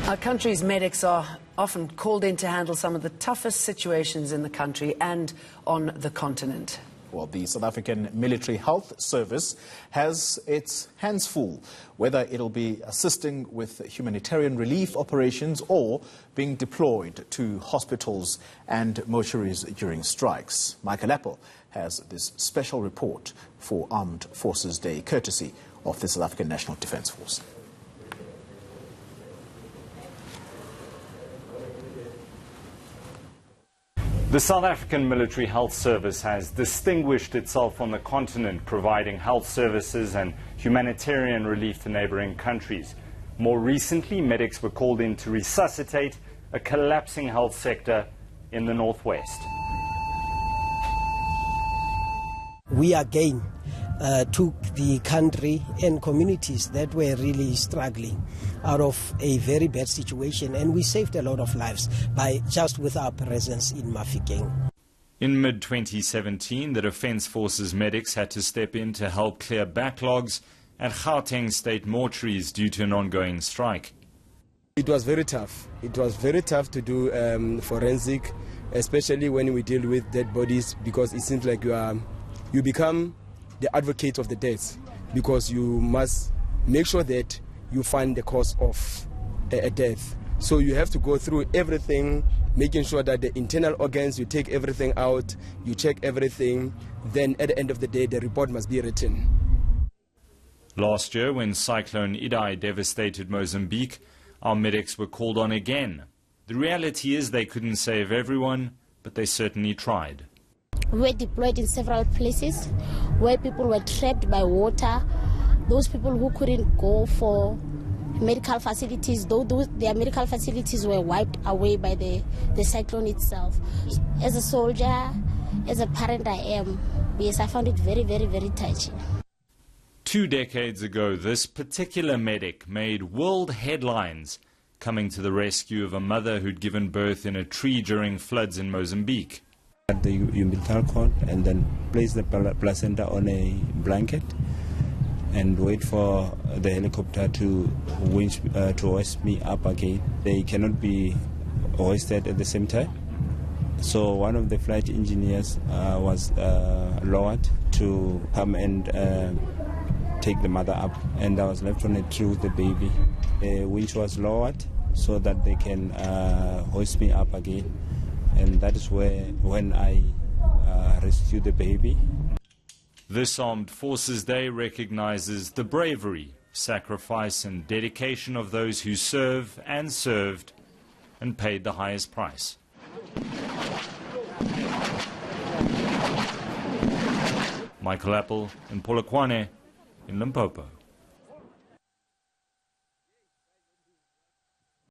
Our country's medics are often called in to handle some of the toughest situations in the country and on the continent. Well, the South African Military Health Service has its hands full, whether it'll be assisting with humanitarian relief operations or being deployed to hospitals and mortuaries during strikes. Michael Appel has this special report for Armed Forces Day, courtesy of the South African National Defence Force. The South African Military Health Service has distinguished itself on the continent, providing health services and humanitarian relief to neighboring countries. More recently, medics were called in to resuscitate a collapsing health sector in the northwest. We again took the country and communities that were really struggling out of a very bad situation, and we saved a lot of lives by just with our presence in Mafikeng. In mid-2017, the Defence Forces medics had to step in to help clear backlogs at Gauteng state mortuaries due to an ongoing strike. It was very tough. It was very tough to do forensic, especially when we deal with dead bodies, because it seems like you become the advocate of the dead, because you must make sure that you find the cause of a death. So you have to go through everything, making sure that the internal organs, you take everything out, you check everything, then at the end of the day the report must be written. Last year, when Cyclone Idai devastated Mozambique, our medics were called on again. The reality is they couldn't save everyone, but they certainly tried. We were deployed in several places where people were trapped by water. Those people who couldn't go for medical facilities, their medical facilities were wiped away by the cyclone itself. As a soldier, as a parent I am, yes, I found it very, very, very touching. 2 decades ago, this particular medic made world headlines, coming to the rescue of a mother who'd given birth in a tree during floods in Mozambique. At the umbilical cord and then place the placenta on a blanket and wait for the helicopter to hoist me up again. They cannot be hoisted at the same time. So one of the flight engineers was lowered to come and take the mother up, and I was left on a tree with the baby. The winch was lowered so that they can hoist me up again. And that is when I rescued the baby. This Armed Forces Day recognizes the bravery, sacrifice and dedication of those who serve and served and paid the highest price. Michael Appel in Polokwane in Limpopo.